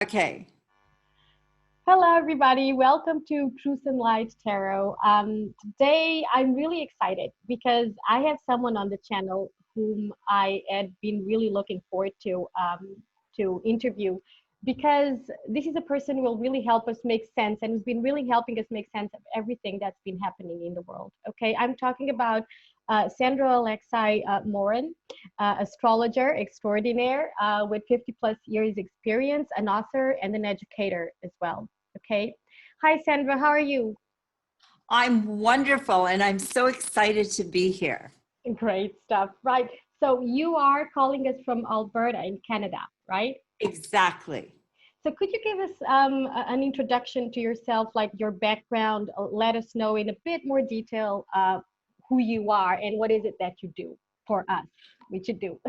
Okay. Hello, everybody. Welcome to Truth and Light Tarot. Today, I'm really excited because I have someone on the channel whom I had been really looking forward to interview, because this is a person who will really help us make sense and has been really helping us make sense of everything that's been happening in the world. Okay, I'm talking about Sandra Alexi Morin, astrologer extraordinaire with 50 plus years experience, an author and an educator as well. Okay. Hi, Sandra. How are you? I'm wonderful, and I'm so excited to be here. Great stuff. Right. So you are calling us from Alberta in Canada, right? Exactly. So could you give us an introduction to yourself, like your background? Let us know in a bit more detail who you are and what is it that you do for us, which you do.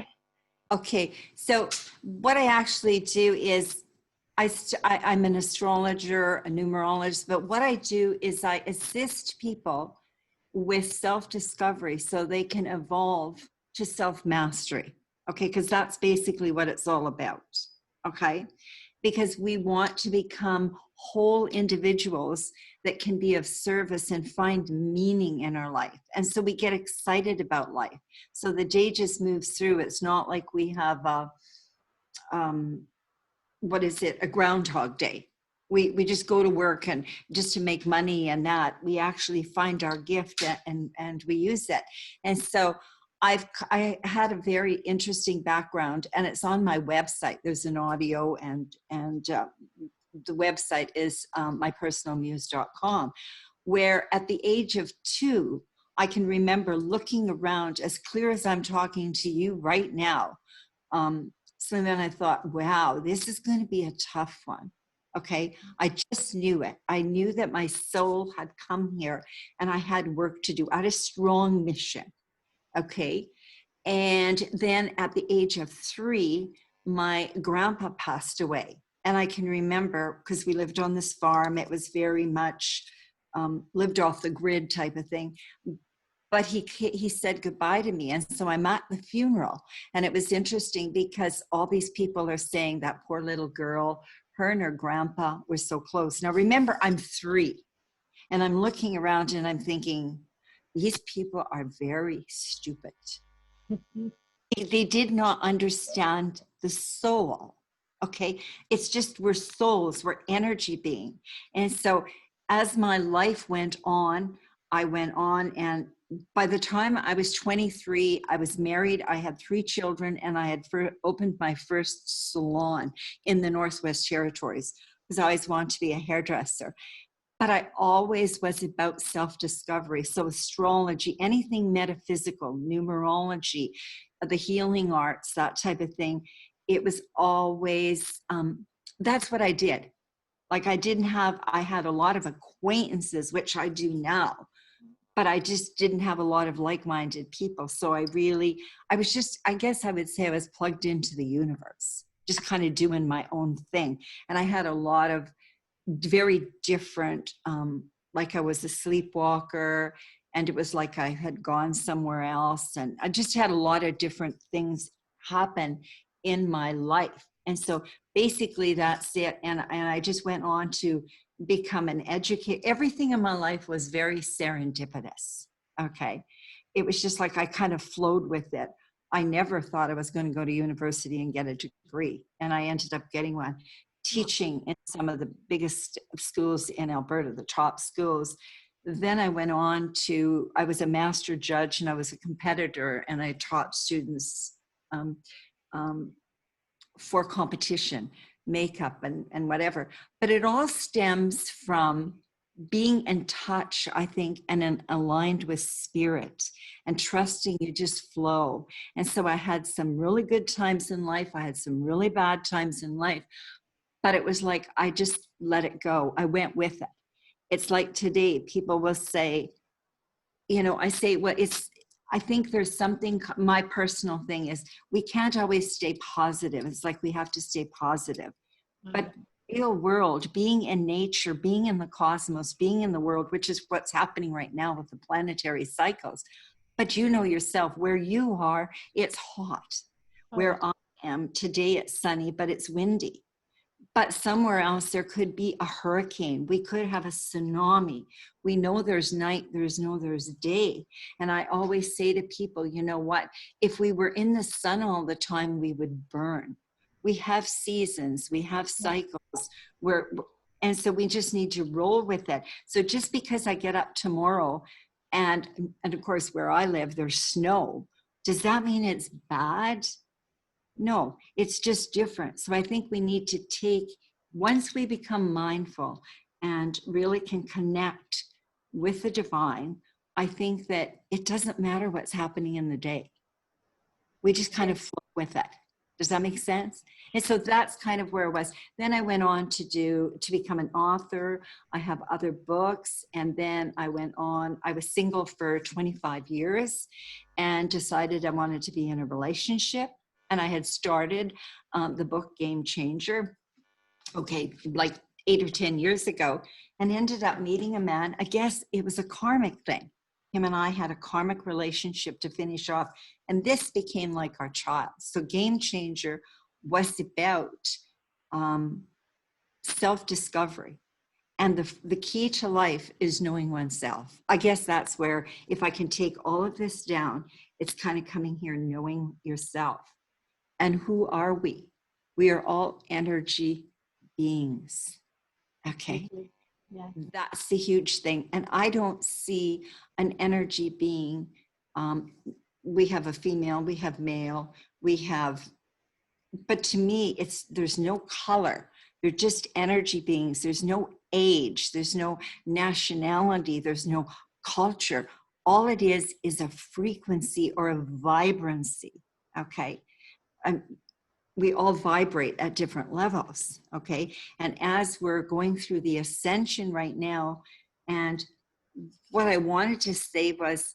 Okay, so what I actually do is I'm an astrologer, a numerologist, but what I do is I assist people with self-discovery so they can evolve to self-mastery. Okay, because that's basically what it's all about. Okay, because we want to become whole individuals that can be of service and find meaning in our life. And so we get excited about life. So the day just moves through. It's not like we have a, a Groundhog Day. We just go to work and just to make money, and that we actually find our gift and we use it. And so I had a very interesting background, and it's on my website. There's an audio, and the website is mypersonalmuse.com, where at the age of 2, I can remember looking around as clear as I'm talking to you right now. So then I thought, wow, this is going to be a tough one. Okay, I just knew it. I knew that my soul had come here and I had work to do. I had a strong mission. Okay. And then at the age of 3, my grandpa passed away. And I can remember, because we lived on this farm, it was very much lived off the grid type of thing. But he said goodbye to me. And so I'm at the funeral. And it was interesting because all these people are saying that poor little girl, her and her grandpa were so close. Now, remember, I'm 3. And I'm looking around and I'm thinking, these people are very stupid. They did not understand the soul. Okay, it's just we're souls, we're energy being. And so as my life went on, I went on, and by the time I was 23, I was married, I had 3 children, and I had opened my first salon in the Northwest Territories because I always wanted to be a hairdresser. But I always was about self-discovery. So astrology, anything metaphysical, numerology, the healing arts, that type of thing, it was always, that's what I did. Like I had a lot of acquaintances, which I do now, but I just didn't have a lot of like-minded people. So I guess I would say I was plugged into the universe, just kind of doing my own thing. And I had a lot of very different, like I was a sleepwalker, and it was like I had gone somewhere else, and I just had a lot of different things happen in my life. And so basically that's it. And I just went on to become an educator. Everything in my life was very serendipitous. Okay, it was just like I kind of flowed with it. I never thought I was going to go to university and get a degree, and I ended up getting one, teaching in some of the biggest schools in Alberta, the top schools. Then I went on to, I was a master judge and I was a competitor, and I taught students for competition, makeup and whatever. But it all stems from being in touch, I think, and aligned with spirit and trusting you just flow. And so I had some really good times in life. I had some really bad times in life. But it was like, I just let it go. I went with it. It's like today, people will say, I say, well, I think there's something, my personal thing is we can't always stay positive. It's like we have to stay positive. Mm-hmm. But real world, being in nature, being in the cosmos, being in the world, which is what's happening right now with the planetary cycles. But you know yourself, where you are, it's hot. Oh. Where I am today, it's sunny, but it's windy. but somewhere else there could be a hurricane. We could have a tsunami. We know there's night, there's day. And I always say to people, you know what? If we were in the sun all the time, we would burn. We have seasons, we have cycles where, and so we just need to roll with it. So just because I get up tomorrow and of course where I live, there's snow, does that mean it's bad? No, it's just different. So I think we need to take, once we become mindful and really can connect with the divine, I think that it doesn't matter what's happening in the day. We just kind of flow with it. Does that make sense? And so that's kind of where it was. Then I went on to become an author. I have other books. And then I went on, I was single for 25 years and decided I wanted to be in a relationship. And I had started the book Game Changer, okay, like 8 or 10 years ago, and ended up meeting a man. I guess it was a karmic thing. Him and I had a karmic relationship to finish off, and this became like our child. So Game Changer was about self-discovery. And the key to life is knowing oneself. I guess that's where, if I can take all of this down, it's kind of coming here, knowing yourself. And who are we? We are all energy beings. Okay. Yeah. That's the huge thing. And I don't see an energy being. We have a female, we have male, we have, but to me, there's no color. They're just energy beings. There's no age, there's no nationality, there's no culture. All it is a frequency or a vibrancy. Okay. We all vibrate at different levels, okay? And as we're going through the ascension right now, and what I wanted to say was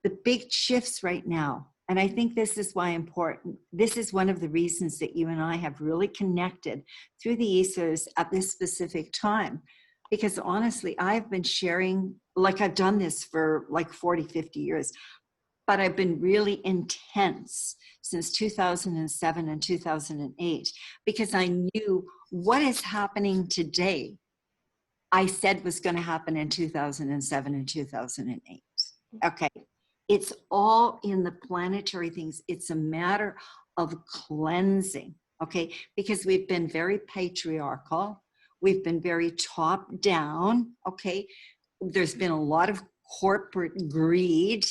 the big shifts right now, and I think this is why important, this is one of the reasons that you and I have really connected through the ethers at this specific time. Because honestly, I've been sharing, like I've done this for like 40, 50 years, but I've been really intense since 2007 and 2008, because I knew what is happening today, I said was going to happen in 2007 and 2008. Okay. It's all in the planetary things. It's a matter of cleansing. Okay. Because we've been very patriarchal. We've been very top down. Okay. There's been a lot of corporate greed,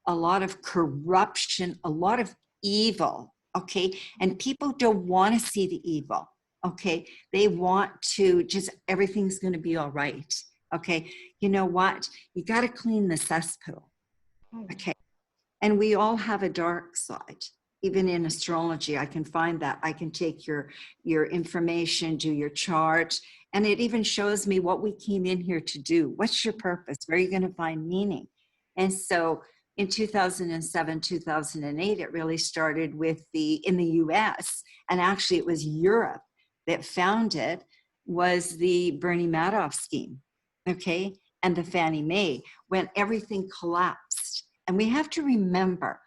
a lot of corruption, a lot of evil, okay? And people don't want to see the evil, okay? They want to just, everything's going to be all right, okay? You know what? You got to clean the cesspool, okay? And we all have a dark side. Even in astrology, I can find that. I can take your information, do your chart, and it even shows me what we came in here to do. What's your purpose? Where are you going to find meaning? And so in 2007, 2008, it really started with in the US, and actually it was Europe that found it, was the Bernie Madoff scheme, okay? And the Fannie Mae, when everything collapsed. And we have to remember,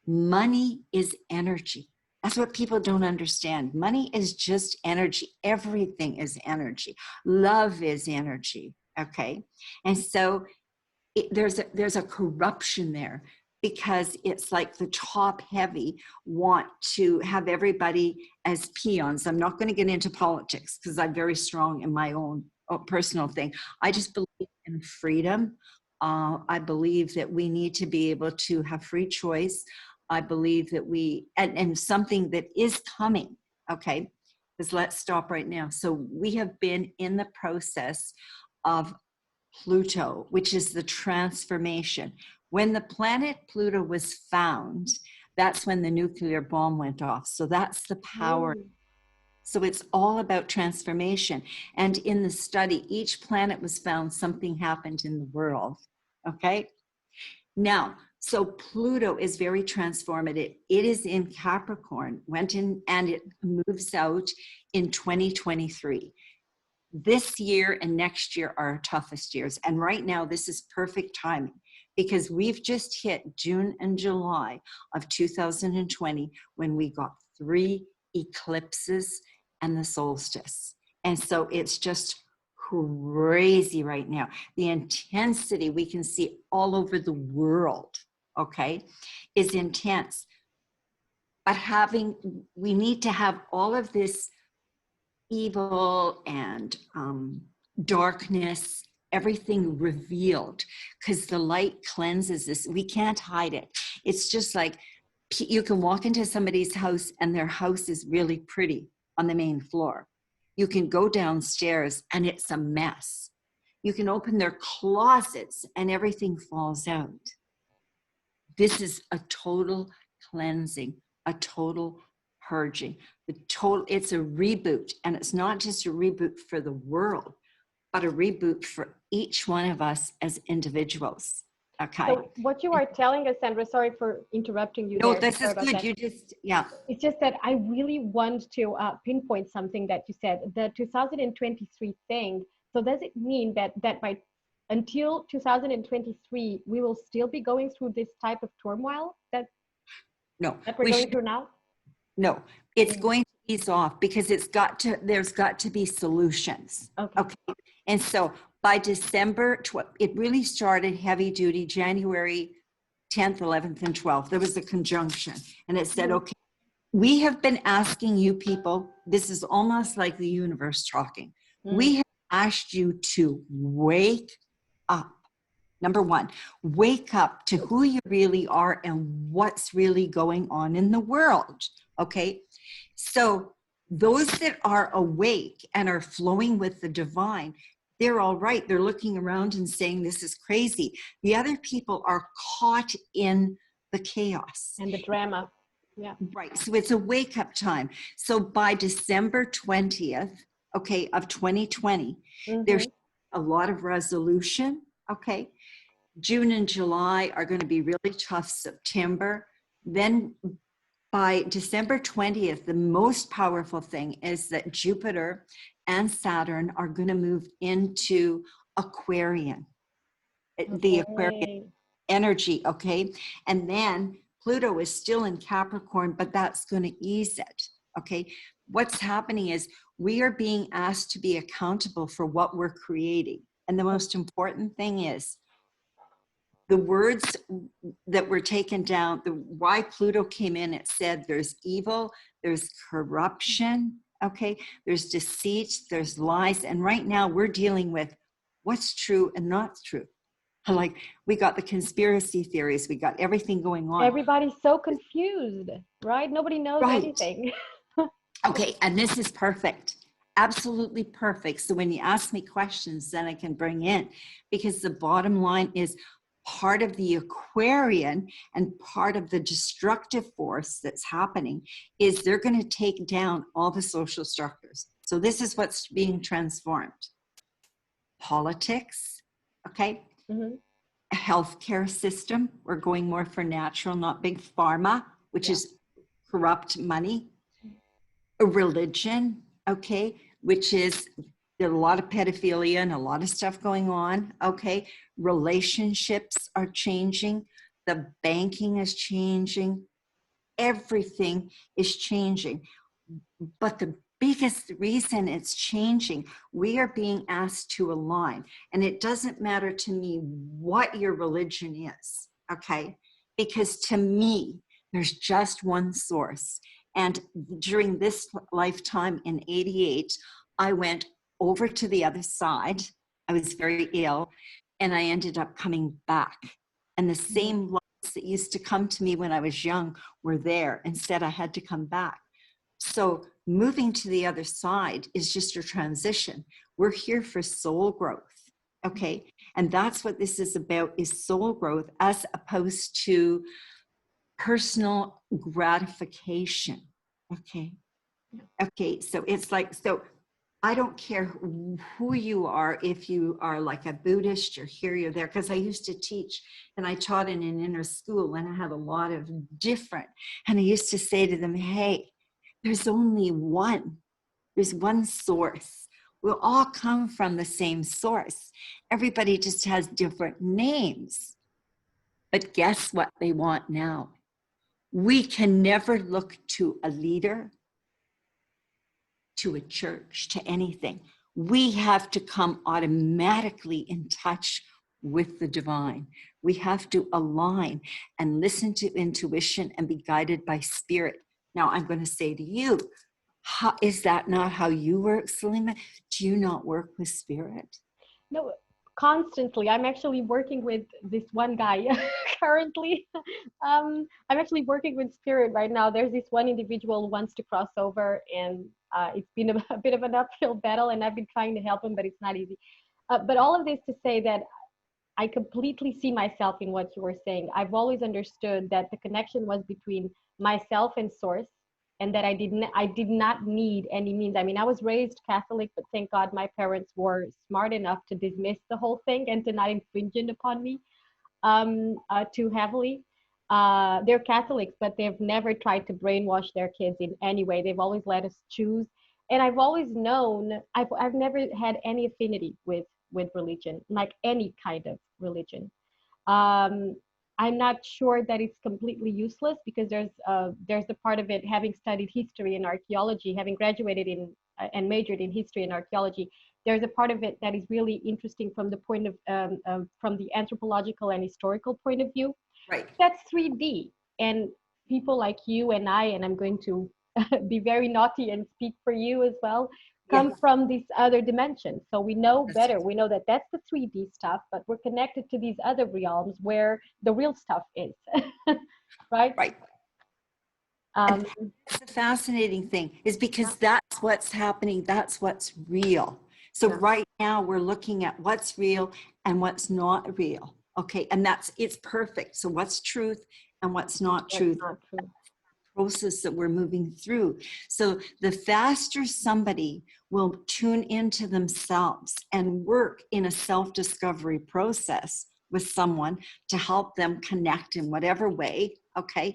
money is energy. That's what people don't understand. Money is just energy. Everything is energy. Love is energy, okay? And so there's a corruption there, because it's like the top heavy want to have everybody as peons. I'm not going to get into politics because I'm very strong in my own personal thing. I just believe in freedom. I believe that we need to be able to have free choice. I believe that and something that is coming, okay, because let's stop right now. So we have been in the process of Pluto, which is the transformation. When the planet Pluto was found, that's when the nuclear bomb went off. So that's the power. So it's all about transformation. And in the study, each planet was found, something happened in the world. Okay. Now, so Pluto is very transformative. It is in Capricorn, went in, and it moves out in 2023. This year and next year are our toughest years. And right now, this is perfect timing, because we've just hit June and July of 2020 when we got 3 eclipses and the solstice. And so it's just crazy right now. The intensity we can see all over the world, okay, is intense. But we need to have all of this evil and darkness, everything revealed, because the light cleanses this. We can't hide it. It's just like you can walk into somebody's house and their house is really pretty on the main floor. You can go downstairs and it's a mess. You can open their closets and everything falls out. This is a total cleansing, a total purging. It's a reboot, and it's not just a reboot for the world, but a reboot for each one of us as individuals. Okay. So what you are telling us, Sandra, sorry for interrupting you. No, there. this Sorry is about good. that. You just, yeah. It's just that I really want to pinpoint something that you said, the 2023 thing. So does it mean that by until 2023, we will still be going through this type of turmoil that we're going through now? No, it's going to ease off because there's got to be solutions. Okay. And so by December, it really started heavy duty January 10th, 11th, and 12th. There was a conjunction and it said, okay, we have been asking you people, this is almost like the universe talking. We have asked you to wake up. Number one, wake up to who you really are and what's really going on in the world. Okay. So those that are awake and are flowing with the divine, they're all right. They're looking around and saying, this is crazy. The other people are caught in the chaos and the drama. Yeah. Right. So it's a wake up time. So by December 20th, okay, of 2020, there's a lot of resolution. Okay. June and July are going to be really tough. September. Then by December 20th, the most powerful thing is that Jupiter and Saturn are going to move into Aquarian, the Aquarian energy. Okay. And then Pluto is still in Capricorn, but that's going to ease it. Okay. What's happening is we are being asked to be accountable for what we're creating. And the most important thing is the words that were taken down, why Pluto came in, it said there's evil, there's corruption, okay? There's deceit, there's lies. And right now we're dealing with what's true and not true. Like we got the conspiracy theories, we got everything going on. Everybody's so confused, right? Nobody knows anything. Okay, and this is perfect. Absolutely perfect. So when you ask me questions, then I can bring in, because the bottom line is part of the Aquarian and part of the destructive force that's happening is they're going to take down all the social structures. So this is what's being transformed. Politics, okay? A healthcare system. We're going more for natural, not big pharma, which is corrupt money. A religion, okay, which is there's a lot of pedophilia and a lot of stuff going on, okay? Relationships are changing. The banking is changing. Everything is changing. But the biggest reason it's changing, we are being asked to align. And it doesn't matter to me what your religion is, okay? Because to me, there's just one source. And during this lifetime in 88, I went over to the other side. I was very ill and I ended up coming back. And the same lights that used to come to me when I was young were there. Instead, I had to come back. So moving to the other side is just a transition. We're here for soul growth, okay? And that's what this is about, is soul growth as opposed to personal gratification, okay? Okay, so it's like, so I don't care who you are, if you are like a Buddhist, you're here, you're there, because I used to teach and I taught in an inner school and I had a lot of different, and I used to say to them, hey, there's only one, there's one source. We'll all come from the same source. Everybody just has different names. But guess what they want now? We can never look to a leader to a church, to anything. We have to come automatically in touch with the divine. We have to align and listen to intuition and be guided by spirit. Now, I'm going to say to you, is that not how you work, Selma? Do you not work with spirit? No, constantly. I'm actually working with this one guy currently. I'm actually working with spirit right now. There's this one individual who wants to cross over, and it's been a bit of an uphill battle, and I've been trying to help him, but it's not easy. But all of this to say that I completely see myself in what you were saying. I've always understood that the connection was between myself and source, and that I did not need any means. I mean, I was raised Catholic, but thank God my parents were smart enough to dismiss the whole thing and to not infringe it upon me too heavily. They're Catholics, but they've never tried to brainwash their kids in any way. They've always let us choose. And I've always known, I've never had any affinity with religion, like any kind of religion. Um, I'm not sure that it's completely useless, because there's a part of it, having studied history and archaeology, having graduated in and majored in history and archaeology. There's a part of it that is really interesting from the point of from the anthropological and historical point of view. Right. That's 3D, and people like you and I, and I'm going to be very naughty and speak for you as well, come Yes. from this other dimension. So we know That's better. We know that that's the 3D stuff, but we're connected to these other realms where the real stuff is. Right? right. Um, It's the fascinating thing is because that's what's happening. That's what's real. So Yeah. right now we're looking at what's real and what's not real. Okay. And it's perfect. So what's truth and what's not that's truth? not true. Process that we're moving through. So the faster somebody will tune into themselves and work in a self-discovery process with someone to help them connect in whatever way, okay,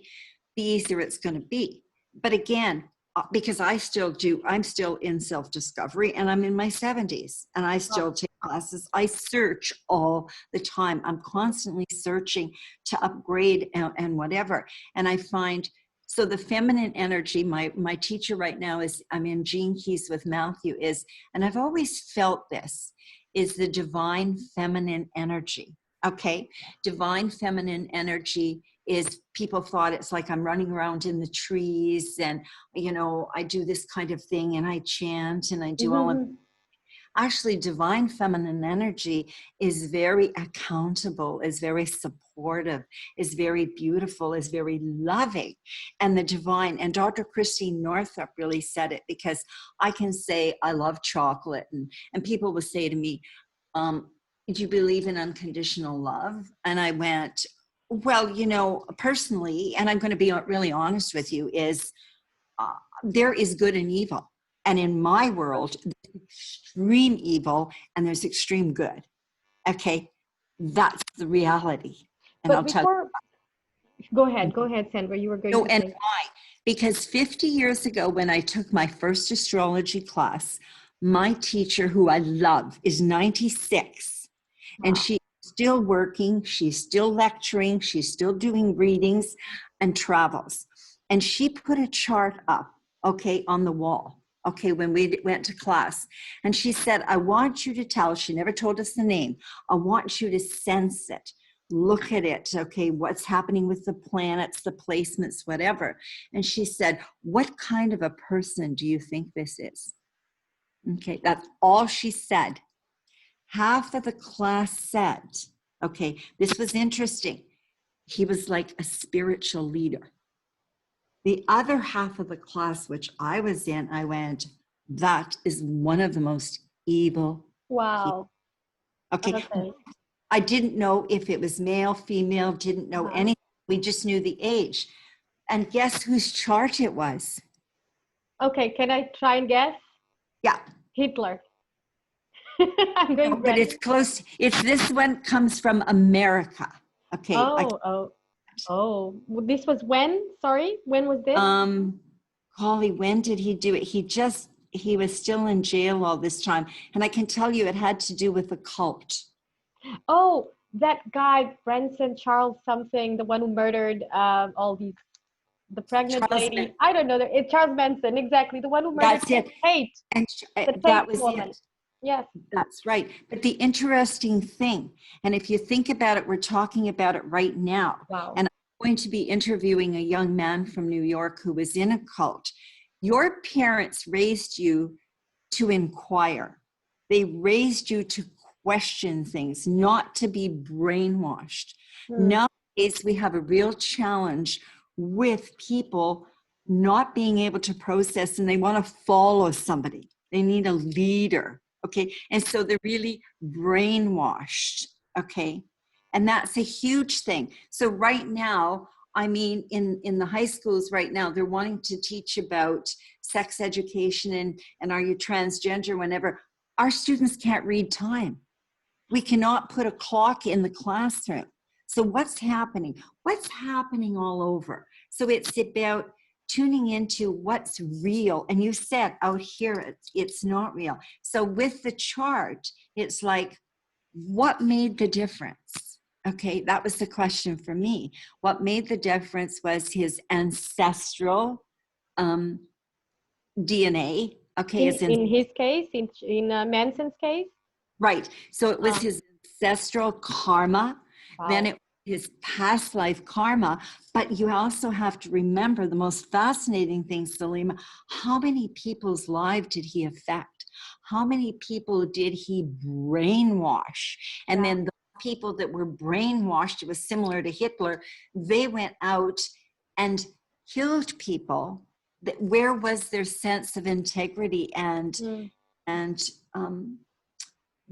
the easier it's going to be. But again, because I'm still in self-discovery, and I'm in my 70s, and I still take classes. I search all the time. I'm constantly searching to upgrade and whatever. And I find, so the feminine energy, my teacher right now is, I'm in Gene Keys with Matthew, and I've always felt this, is the divine feminine energy. Okay, divine feminine energy is, people thought it's like I'm running around in the trees and, I do this kind of thing and I chant and I do all of, actually divine feminine energy is very accountable, is very supportive, is very beautiful, is very loving. And the divine, and Dr. Christine Northrup really said it, because I can say I love chocolate, and people will say to me, do you believe in unconditional love? And I went, well, personally, and I'm going to be really honest with you, is there is good and evil. And in my world, there's extreme evil and there's extreme good. Okay, that's the reality. And But I'll tell you. go ahead, Sandra. You were going to And say. why? Because 50 years ago, when I took my first astrology class, my teacher, who I love, is 96. And she's still working, she's still lecturing, she's still doing readings and travels. And she put a chart up, okay, on the wall, okay, when we went to class. And she said, I want you to tell, she never told us the name, I want you to sense it, look at it, okay, what's happening with the planets, the placements, whatever. And she said, what kind of a person do you think this is? Okay, that's all she said. Half of the class said, okay, this was interesting, he was like a spiritual leader. The other half of the class, which I was in, I went, that is one of the most evil people. Wow. Okay. Okay. I didn't know if it was male, female, didn't know anything. We just knew the age. And guess whose chart it was? Okay, can I try and guess? Yeah. Hitler. I'm No, going but ready. it's close. It's this one comes from America. Okay. Oh. This was when? Sorry, when was this? Holly, when did he do it? He was still in jail all this time. And I can tell you it had to do with the cult. Oh, that guy, Branson Charles something, the one who murdered all these. The pregnant Charles lady. I don't know. It's Charles Manson, exactly. The one who murdered That's it. Tate. And The Tate that was woman. it. Yes. That's right. But the interesting thing, and if you think about it, we're talking about it right now. Wow. And I'm going to be interviewing a young man from New York who was in a cult. Your parents raised you to inquire. They raised you to question things, not to be brainwashed. Nowadays, we have a real challenge with people not being able to process, and they want to follow somebody. They need a leader, okay? And so they're really brainwashed, okay? And that's a huge thing. So right now, I mean, in the high schools right now, they're wanting to teach about sex education and are you transgender whenever. Our students can't read time. We cannot put a clock in the classroom. So what's happening? What's happening all over? So it's about tuning into what's real. And you said out here, it's not real. So with the chart, it's like, what made the difference? Okay, that was the question for me. What made the difference was his ancestral DNA. Okay, in his case, in Manson's case? Right. So it was his ancestral karma. Wow. Then it was his past life karma. But you also have to remember the most fascinating thing, Selima, how many people's lives did he affect? How many people did he brainwash? And then the people that were brainwashed, it was similar to Hitler, they went out and killed people. Where was their sense of integrity and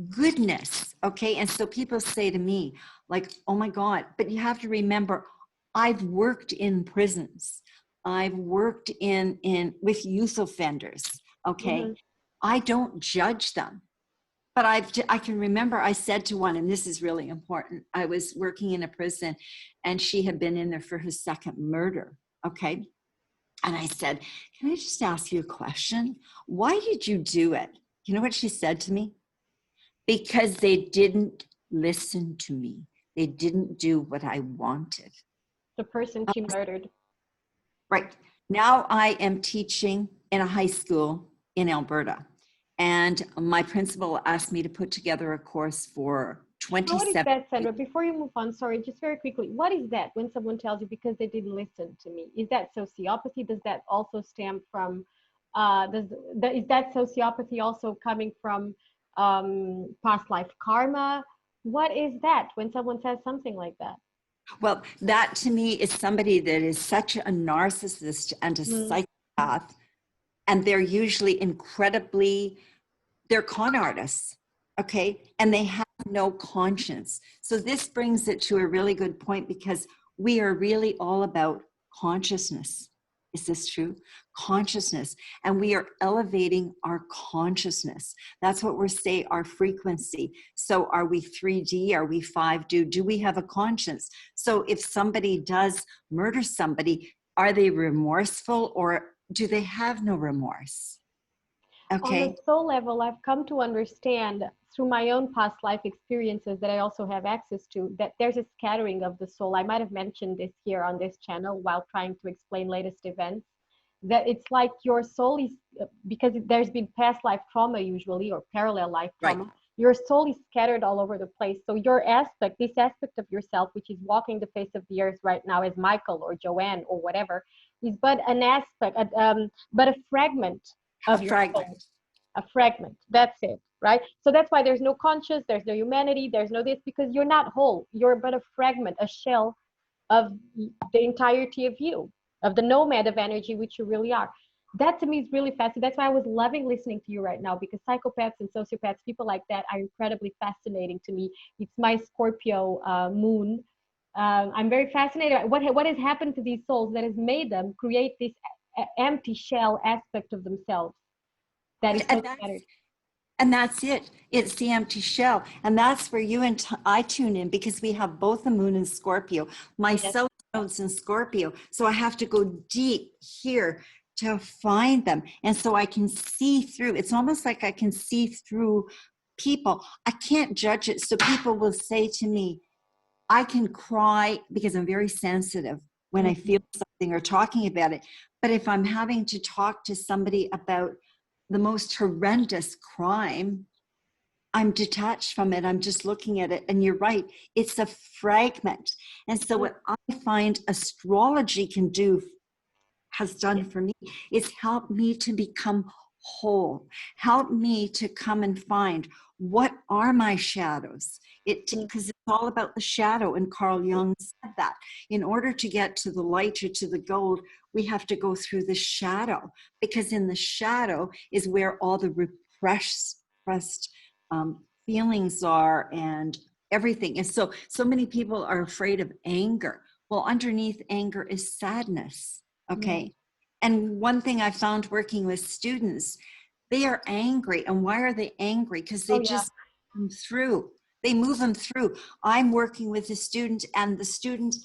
goodness? Okay. And so people say to me, like, oh my God, but you have to remember, I've worked in prisons. I've worked with youth offenders. Okay. I don't judge them. But I can remember I said to one, and this is really important. I was working in a prison and she had been in there for her second murder. Okay. And I said, can I just ask you a question? Why did you do it? You know what she said to me? Because they didn't listen to me. They didn't do what I wanted. The person she murdered. Right. Now I am teaching in a high school in Alberta. And my principal asked me to put together a course for 27. What is that, Sandra? Before you move on, sorry, just very quickly. What is that when someone tells you because they didn't listen to me? Is that sociopathy? Does that also stem from, is that sociopathy also coming from past life karma? What is that when someone says something like that? Well, that to me is somebody that is such a narcissist and a psychopath. And they're usually they're con artists, okay? And they have no conscience. So this brings it to a really good point because we are really all about consciousness. Is this true? Consciousness. And we are elevating our consciousness. That's what we're saying, our frequency. So are we 3D? Are we 5D? Do we have a conscience? So if somebody does murder somebody, are they remorseful or do they have no remorse? Okay. On the soul level, I've come to understand through my own past life experiences that I also have access to, that there's a scattering of the soul. I might have mentioned this here on this channel while trying to explain latest events, that it's like your soul is, because there's been past life trauma usually, or parallel life trauma, your soul is scattered all over the place. So your aspect, this aspect of yourself, which is walking the face of the earth right now as Michael or Joanne or whatever, is but an aspect, but a fragment of your soul. A fragment, that's it, right? So that's why there's no conscious, there's no humanity, there's no this, because you're not whole. You're but a fragment, a shell of the entirety of you, of the nomad of energy, which you really are. That to me is really fascinating. That's why I was loving listening to you right now, because psychopaths and sociopaths, people like that, are incredibly fascinating to me. It's my Scorpio moon. I'm very fascinated. What has happened to these souls that has made them create this empty shell aspect of themselves that is so scattered. And that's it. It's the empty shell. And that's where you and I tune in, because we have both the moon and Scorpio. My south node's in Scorpio. So I have to go deep here to find them. And so I can see through. It's almost like I can see through people. I can't judge it. So people will say to me, I can cry because I'm very sensitive when I feel something or talking about it. But if I'm having to talk to somebody about the most horrendous crime, I'm detached from it. I'm just looking at it. And you're right, it's a fragment. And so what I find astrology has done for me is help me to become whole, help me to come and find what are my shadows. Because it's all about the shadow, and Carl Jung said that in order to get to the light or to the gold, we have to go through the shadow, because in the shadow is where all the repressed feelings are and everything. And so many people are afraid of anger. Well, underneath anger is sadness. Okay. And one thing I found working with students, they are angry. And why are they angry? Because they just move them through. They move them through. I'm working with a student, and the student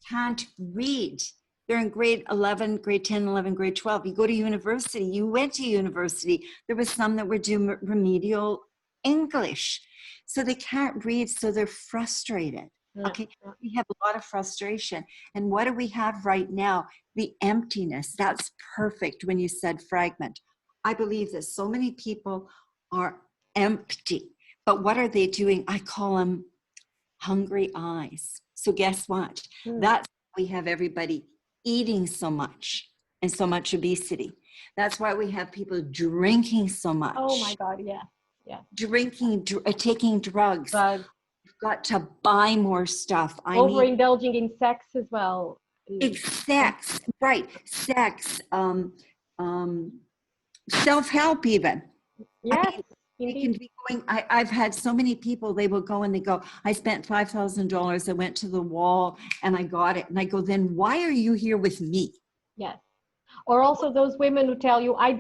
can't read. They're in grade 11, grade 10, 11, grade 12. You go to university. You went to university. There was some that were doing remedial English. So they can't read, so they're frustrated. Okay, we have a lot of frustration. And what do we have right now? The emptiness. That's perfect when you said fragment. I believe that so many people are empty. But what are they doing? I call them hungry eyes. So guess what? That's why we have everybody eating so much and so much obesity. That's why we have people drinking so much. Oh my God, yeah. Yeah. Drinking, taking drugs. Got to buy more stuff. Overindulging in sex as well. Sex, right? Sex, self-help, even. Yes, they can be going. I've had so many people. They will go and they go, "I spent $5,000. I went to the wall and I got it." And I go, "Then why are you here with me?" Yes. Or also those women who tell you, I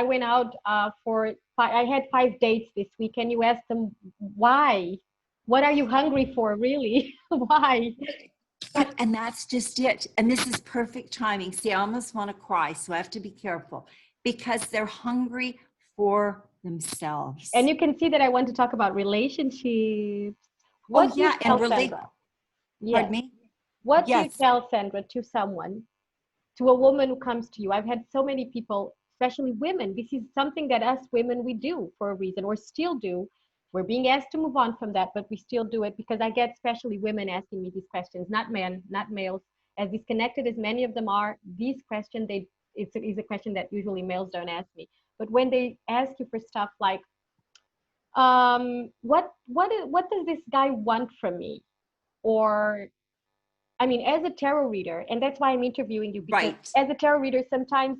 went out I had 5 dates this week, and you ask them why. What are you hungry for, really? Why? And that's just it. And this is perfect timing. See, I almost want to cry, so I have to be careful, because they're hungry for themselves. And you can see that I want to talk about relationships. What do you tell Sandra? Pardon me? What do you tell, Sandra, to someone, to a woman who comes to you? I've had so many people, especially women. This is something that us women, we do for a reason, or still do. We're being asked to move on from that, but we still do it, because I get especially women asking me these questions, not men, not males. As disconnected as many of them are, these questions, it's a question that usually males don't ask me. But when they ask you for stuff like, what does this guy want from me? Or, I mean, as a tarot reader, and that's why I'm interviewing you, because as a tarot reader, sometimes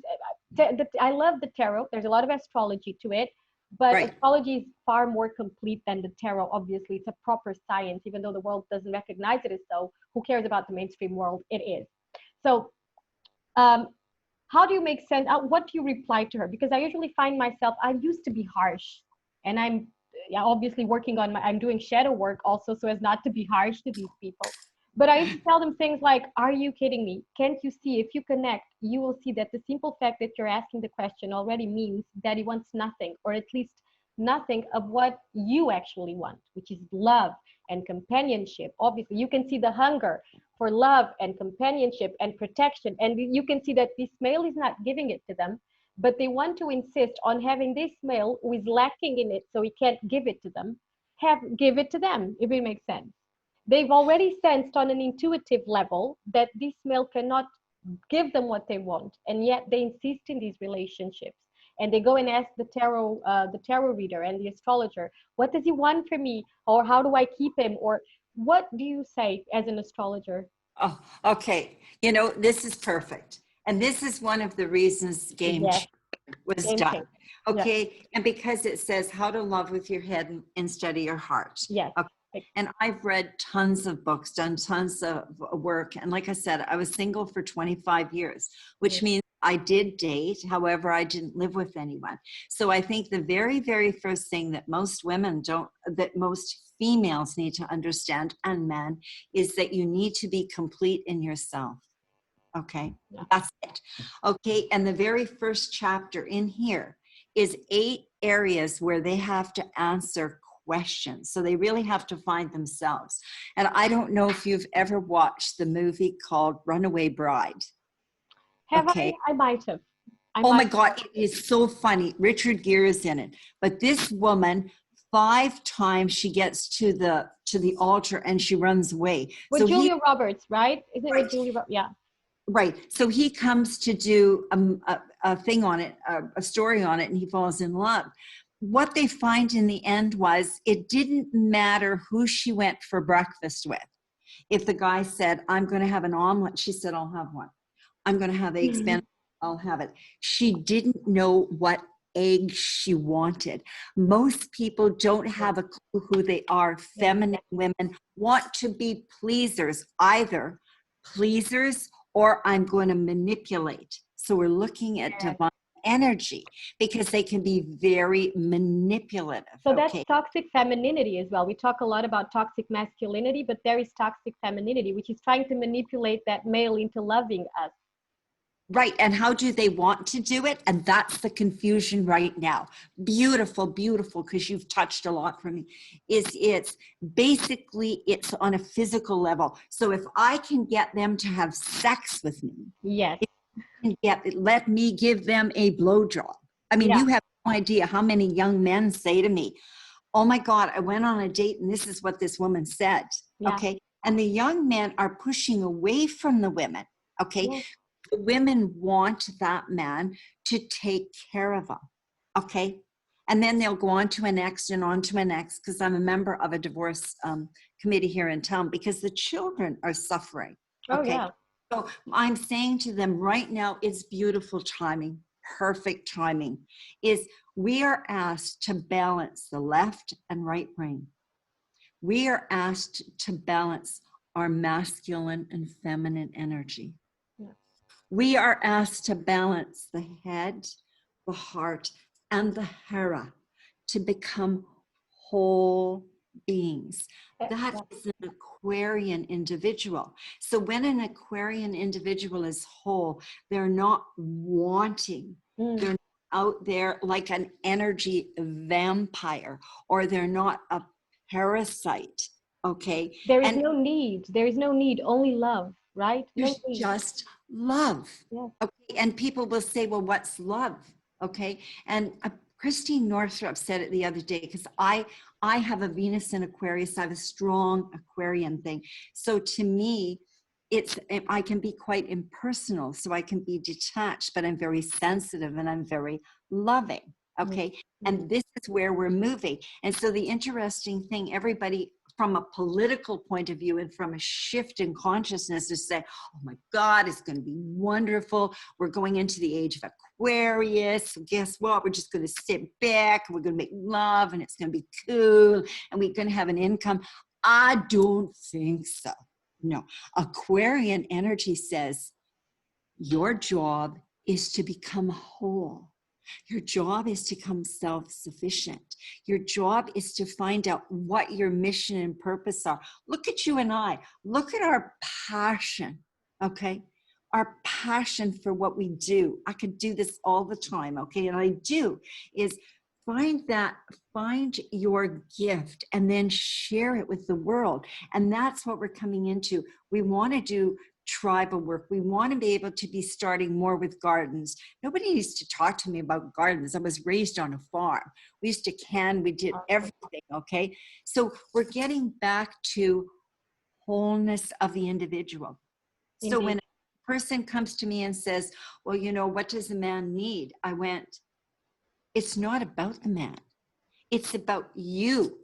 I love the tarot. There's a lot of astrology to it, but astrology is far more complete than the tarot. Obviously, it's a proper science, even though the world doesn't recognize it as so. Who cares about the mainstream world? It is. So, how do you make sense? What do you reply to her? Because I usually find myself, I used to be harsh, and I'm obviously working on I'm doing shadow work also, so as not to be harsh to these people. But I used to tell them things like, "Are you kidding me? Can't you see? If you connect, you will see that the simple fact that you're asking the question already means that he wants nothing, or at least nothing of what you actually want, which is love and companionship. Obviously, you can see the hunger for love and companionship and protection. And you can see that this male is not giving it to them, but they want to insist on having this male who is lacking in it, so he can't give it to them, give it to them, if it makes sense. They've already sensed on an intuitive level that this male cannot give them what they want, and yet they insist in these relationships. And they go and ask the tarot reader and the astrologer, what does he want from me? Or how do I keep him? Or what do you say as an astrologer? Oh, okay. You know, this is perfect. And this is one of the reasons GameChanger was done. Okay. And because it says how to love with your head instead of your heart. Yes. Okay. And I've read tons of books, done tons of work. And like I said, I was single for 25 years, which means I did date. However, I didn't live with anyone. So I think the very, very first thing that most most females need to understand, and men, is that you need to be complete in yourself. Okay, that's it. Okay, and the very first chapter in here is 8 areas where they have to answer questions. So they really have to find themselves. And I don't know if you've ever watched the movie called Runaway Bride. Have Okay. I might have. I Oh my might God, it is so funny. Richard Gere is in it. But this woman, 5 times she gets to the altar and she runs away. with So he Julia Roberts, right? Isn't it with right, Julia Roberts? Yeah. right. So he comes to do a thing on it, a story on it, and he falls in love. What they find in the end was it didn't matter who she went for breakfast with. If the guy said, I'm going to have an omelet, she said, I'll have one. I'm going to have eggs Benedict, I'll have it. She didn't know what egg she wanted. Most people don't have a clue who they are. Feminine women want to be pleasers, either pleasers or I'm going to manipulate. So we're looking at divine energy because they can be very manipulative. So that's toxic femininity as well. We talk a lot about toxic masculinity, but there is toxic femininity, which is trying to manipulate that male into loving us. Right. And how do they want to do it? And that's the confusion right now. Beautiful, beautiful, because you've touched a lot for me. It's basically, it's on a physical level. So if I can get them to have sex with me, yes, let me give them a blowjob. I mean, you have no idea how many young men say to me, oh my God, I went on a date and this is what this woman said. Yeah. Okay. And the young men are pushing away from the women. Okay. Yeah. The women want that man to take care of them. Okay. And then they'll go on to an ex and on to an ex, because I'm a member of a divorce committee here in town, because the children are suffering. Okay. Oh, yeah. So I'm saying to them right now, it's beautiful timing, perfect timing, is we are asked to balance the left and right brain. We are asked to balance our masculine and feminine energy. We are asked to balance the head, the heart, and the hera to become whole beings. That is an Aquarian individual. So when an Aquarian individual is whole, they're not wanting. They're out there like an energy vampire, or they're not a parasite. Okay. There is no need. There is no need, only love, right? There's just love. Yeah. Okay. And people will say, well, what's love? Okay. And Christine Northrup said it the other day, because I have a Venus in Aquarius. I have a strong Aquarian thing. So to me, I can be quite impersonal. So I can be detached, but I'm very sensitive and I'm very loving. Okay. And this is where we're moving. And so the interesting thing, everybody, from a political point of view and from a shift in consciousness, to say, oh my God, it's going to be wonderful. We're going into the age of Aquarius. So guess what? We're just going to sit back. We're going to make love and it's going to be cool. And we're going to have an income. I don't think so. No. Aquarian energy says your job is to become whole. Your job is to become self-sufficient. Your job is to find out what your mission and purpose are. Look at you and I. Look at our passion, okay? Our passion for what we do. I could do this all the time, okay? And I do, is find your gift and then share it with the world. And that's what we're coming into. We want to do tribal work. We want to be able to be starting more with gardens. Nobody needs to talk to me about gardens. I was raised on a farm. We used to can, we did everything, okay? So we're getting back to wholeness of the individual. So when a person comes to me and says, well, you know, what does a man need? I went, it's not about the man. It's about you.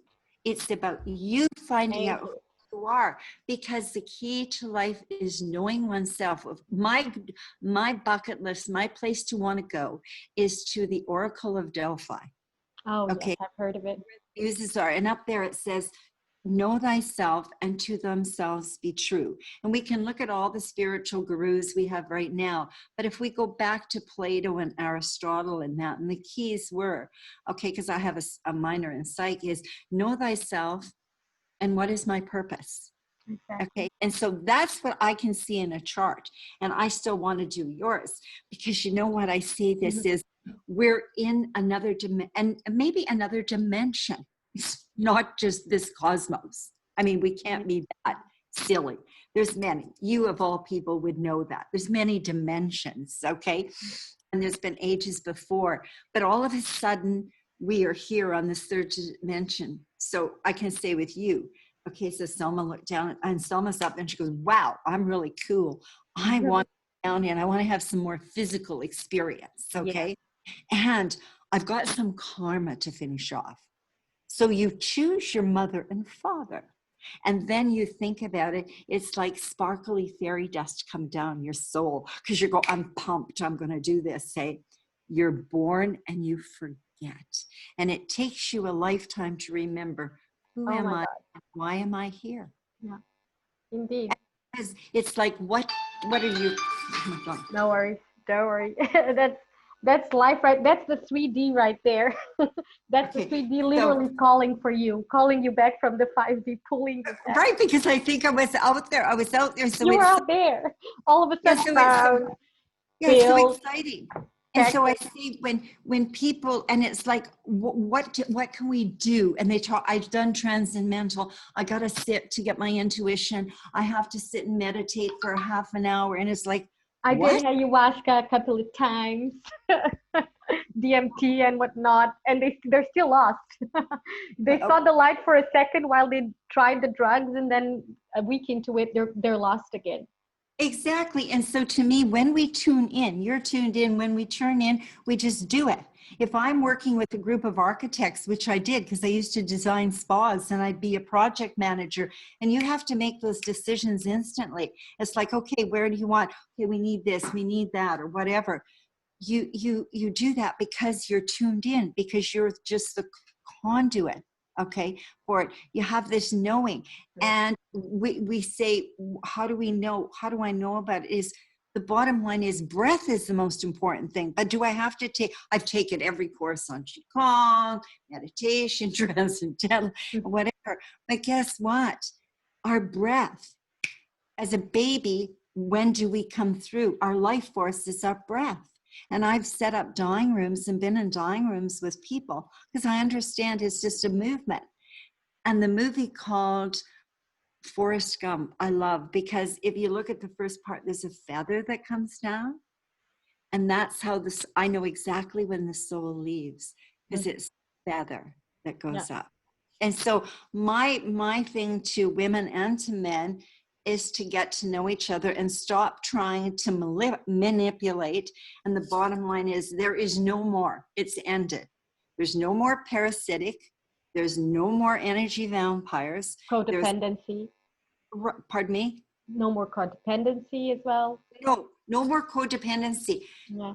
It's about you finding out who you are, because the key to life is knowing oneself. My bucket list, my place to want to go is to the Oracle of Delphi. Oh, okay. Yes, I've heard of it. Muses are, and up there it says, know thyself and to themselves be true. And we can look at all the spiritual gurus we have right now, but if we go back to Plato and Aristotle and that, and the keys were, okay, because I have a minor in psych, is know thyself and what is my purpose. Okay, and so that's what I can see in a chart, and I still want to do yours, because you know what I see this is, we're in another dimension, and maybe another dimension. It's not just this cosmos. I mean, we can't be that. silly. There's many. You of all people would know that. There's many dimensions, okay? And there's been ages before, but all of a sudden we are here on this third dimension. So I can say with you, okay, so Selma looked down and Selma's up and she goes, wow, I'm really cool. I want down and I want to have some more physical experience, okay? And I've got some karma to finish off. So you choose your mother and father. And then you think about it, it's like sparkly fairy dust come down your soul because you go, I'm pumped, I'm going to do this. Say, you're born and you forget. And it takes you a lifetime to remember, who am I? Why am I here? Yeah, indeed. Because it's like, what are you? Oh my God. No worries, don't worry. That's life, right? That's the 3D right there. That's Okay, the 3D literally calling for you, calling you back from the 5D, pulling you back. right, because I think I was out there. So you were out there. All of a sudden, found, it's so build, exciting. And so I see when people, and it's like, what can we do? And they talk, I've done transcendental. I got to sit to get my intuition. I have to sit and meditate for a half an hour. And it's like, I did ayahuasca a couple of times, DMT and whatnot, and they're still lost. They saw the light for a second while they tried the drugs, and then a week into it, they're lost again. Exactly. And so to me, when we tune in, you're tuned in, when we turn in, we just do it. If I'm working with a group of architects, which I did because I used to design spas and I'd be a project manager, and you have to make those decisions instantly. It's like, okay, where do you want? Okay, we need this, we need that, or whatever. You do that because you're tuned in, because you're just the conduit, okay, for it. You have this knowing. And we say, how do we know? How do I know about it? Is the bottom line is breath is the most important thing. But do I have to take, I've taken every course on Qigong, meditation, transcendental, whatever. But guess what? Our breath, as a baby, when do we come through? Our life force is our breath. And I've set up dying rooms and been in dying rooms with people because I understand it's just a movement. And the movie called Forrest Gump, I love, because if you look at the first part, there's a feather that comes down. And that's how this, I know exactly when the soul leaves, because it's feather that goes up. And so my thing to women and to men is to get to know each other and stop trying to manipulate. And the bottom line is there is no more. It's ended. There's no more parasitic. There's no more energy vampires. Codependency. Pardon me? No more codependency as well. No more codependency. Yeah.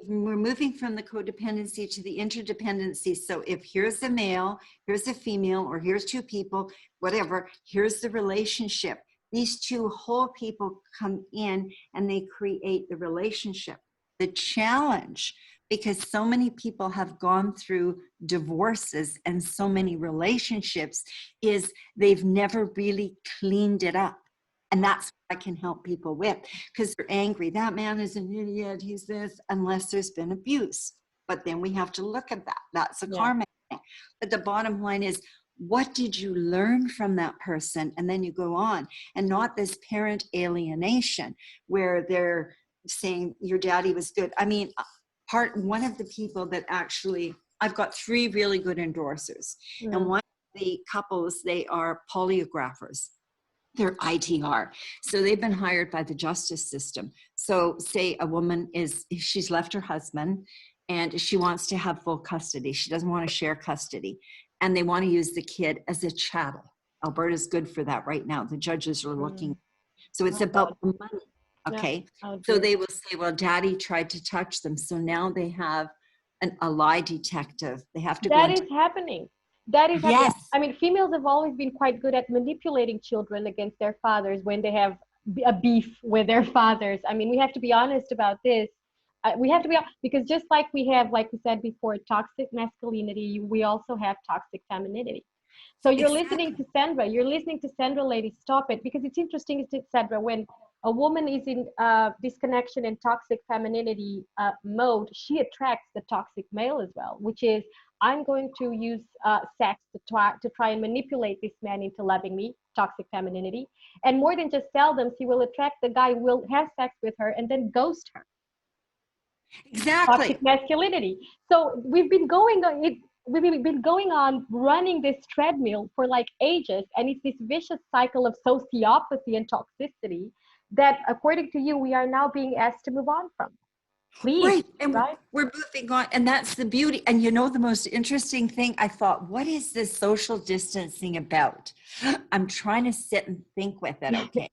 We're moving from the codependency to the interdependency. So if here's a male, here's a female, or here's two people, whatever, here's the relationship. These two whole people come in and they create the relationship. The challenge, because so many people have gone through divorces and so many relationships, is they've never really cleaned it up. And that's what I can help people with, because they're angry. That man is an idiot, he's this, unless there's been abuse. But then we have to look at that. That's a karma thing. But the bottom line is, what did you learn from that person? And then you go on, and not this parent alienation where they're saying your daddy was good. I mean, one of the people that actually, I've got 3 really good endorsers. And one of the couples, they are polyographers. They're ITR. So they've been hired by the justice system. So say a woman she's left her husband and she wants to have full custody. She doesn't want to share custody. And they want to use the kid as a chattel. Alberta's good for that right now. The judges are looking. So it's about the money. Okay. So they will say, well, daddy tried to touch them. So now they have a lie detective. They have to go. That is happening. That is happening. I mean, females have always been quite good at manipulating children against their fathers when they have a beef with their fathers. I mean, we have to be honest about this. We have to be, because just like we have, like we said before, toxic masculinity, we also have toxic femininity. So you're listening to Sandra. You're listening to Sandra, ladies. Stop it, because it's interesting, Sandra, when a woman is in disconnection and toxic femininity mode, she attracts the toxic male as well, which is, I'm going to use sex to try and manipulate this man into loving me, toxic femininity. And more than just tell them, she will attract the guy who will have sex with her and then ghost her. Exactly. Toxic masculinity. So we've been going on it. We've been going on running this treadmill for like ages, and it's this vicious cycle of sociopathy and toxicity that, according to you, we are now being asked to move on from. Please, Right. And right? we're moving on. And that's the beauty. And you know, the most interesting thing, I thought, what is this social distancing about? I'm trying to sit and think with it. Okay.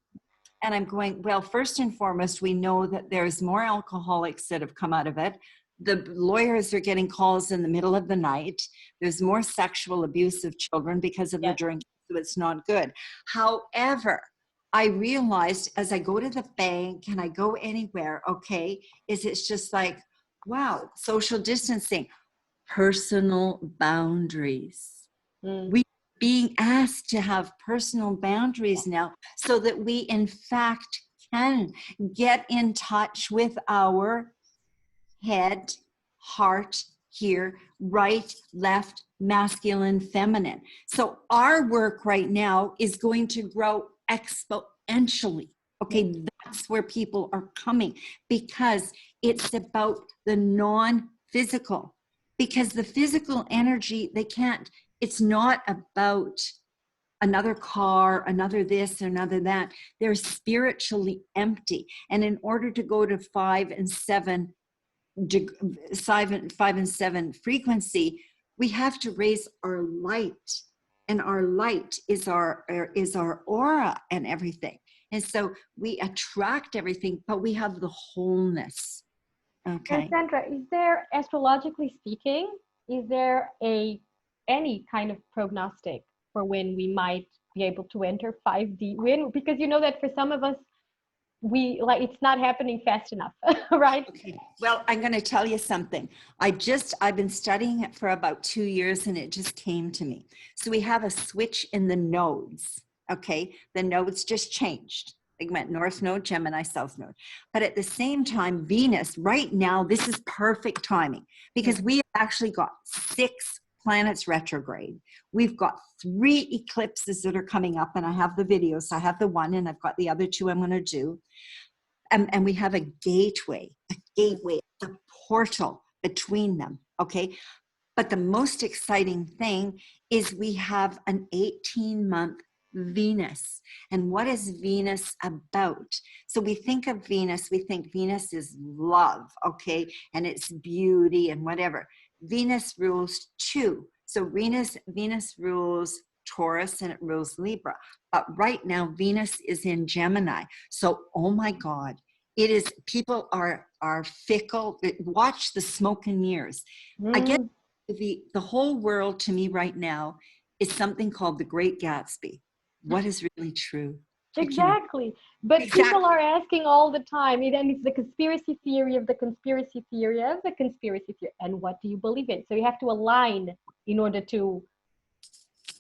And I'm going, well, first and foremost, we know that there's more alcoholics that have come out of it. The lawyers are getting calls in the middle of the night. There's more sexual abuse of children because of the drinking, so it's not good. However, I realized as I go to the bank and I go anywhere, okay, it's just like, wow, social distancing, personal boundaries. We are being asked to have personal boundaries now so that we in fact can get in touch with our head, heart, here, right, left, masculine, feminine. So our work right now is going to grow exponentially. Okay, that's where people are coming because it's about the non-physical. Because the physical energy, they can't, it's not about another car, another this, another that. They're spiritually empty. And in order to go to 5 and 7 frequency, we have to raise our light, and our light is our aura and everything. And so we attract everything, but we have the wholeness. Okay. And Sandra, is there, astrologically speaking, is there any kind of prognostic for when we might be able to enter 5D? When, because you know that for some of us, we like it's not happening fast enough, right? Okay. Well, I'm going to tell you something. I've been studying it for about 2 years and it just came to me. So we have a switch in the nodes. Okay. The nodes just changed. They went North Node, Gemini, South Node. But at the same time, Venus, right now, this is perfect timing because we have actually got 6 planets retrograde. We've got 3 eclipses that are coming up, and I have the videos. I have the one, and I've got the other 2 I'm going to do. And we have a gateway, the portal between them, okay? But the most exciting thing is we have an 18-month Venus. And what is Venus about? So we think of Venus, we think Venus is love, okay? And it's beauty and whatever. Venus rules 2. So Venus rules Taurus and it rules Libra. But right now, Venus is in Gemini. So, oh my God, it is, people are fickle. Watch the smoke and mirrors. I get the whole world to me right now is something called the Great Gatsby. What is really true? Exactly. But people are asking all the time, and it's the conspiracy theory of the conspiracy theory of the conspiracy theory. And what do you believe in? So you have to align in order to.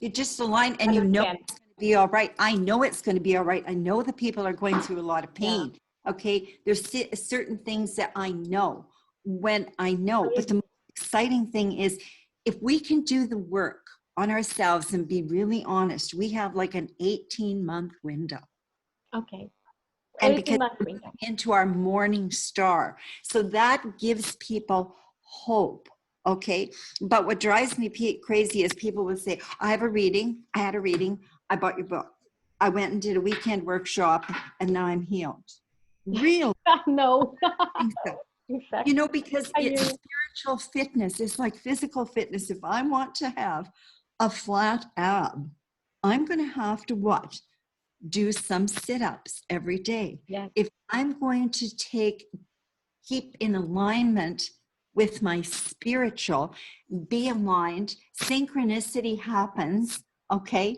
You just align and you know it's going to be all right. I know it's going to be all right. I know the people are going through a lot of pain. Yeah. Okay. There's certain things that I know when I know, but the most exciting thing is if we can do the work on ourselves and be really honest, we have like an 18-month window. Okay. And because we're moving into our morning star. So that gives people hope. Okay. But what drives me crazy is people will say, I had a reading, I bought your book. I went and did a weekend workshop and now I'm healed. Really? No. I think so. Exactly. You know, because it's spiritual fitness. It's like physical fitness. If I want to have a flat ab, I'm going to have to what? Do some sit-ups every day. Yes. If I'm going to keep in alignment with my spiritual, be aligned, synchronicity happens, okay?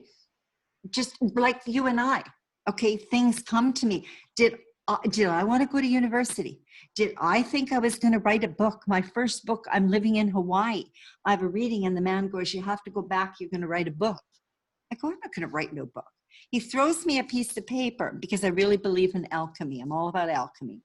Just like you and I, okay? Things come to me. Did I want to go to university? Did I think I was going to write a book? My first book, I'm living in Hawaii. I have a reading and the man goes, you have to go back. You're going to write a book. I go, I'm not going to write no book. He throws me a piece of paper because I really believe in alchemy. I'm all about alchemy.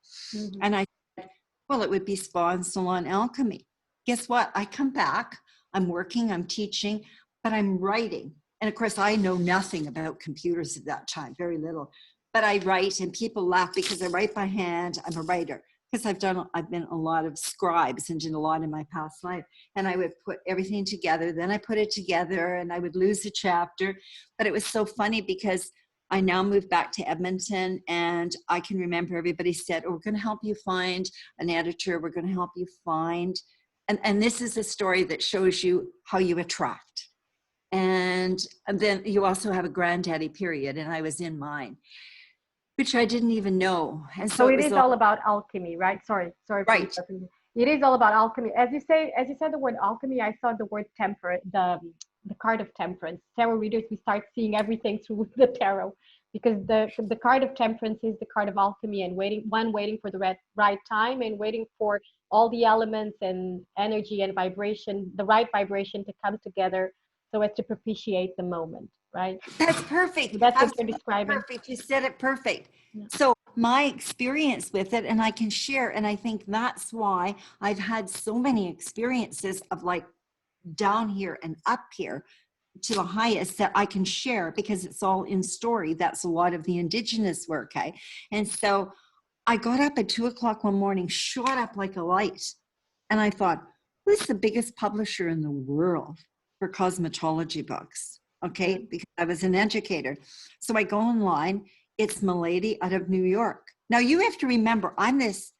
And I said, well, it would be spa and salon alchemy. Guess what? I come back. I'm working, I'm teaching, but I'm writing. And of course, I know nothing about computers at that time, very little. But I write, and people laugh because I write by hand. I'm a writer because I've been a lot of scribes and did a lot in my past life. And I would put everything together. Then I put it together, and I would lose a chapter. But it was so funny because I now moved back to Edmonton, and I can remember everybody said, "Oh, we're going to help you find an editor. We're going to help you find," and this is a story that shows you how you attract. And then you also have a granddaddy period, and I was in mine, which I didn't even know. And So so it it was is all all about alchemy, right? Sorry for right. interrupting. It is all about alchemy. As you said the word alchemy, I saw the word temperate, the card of temperance. Tarot readers, we start seeing everything through the tarot, because the card of temperance is the card of alchemy, and waiting for the right time, and waiting for all the elements and energy and vibration, the right vibration to come together so as to propitiate the moment, right? That's perfect. So that's what you're Absolutely describing. perfect. You said it perfect. Yeah. So my experience with it, and I can share, and I think that's why I've had so many experiences of like down here and up here to the highest that I can share, because it's all in story. That's a lot of the indigenous work. Okay. And so I got up at 2 o'clock one morning, shot up like a light. And I thought, who's the biggest publisher in the world for cosmetology books? Okay. Because I was an educator. So I go online. It's Milady out of New York. Now you have to remember, I'm this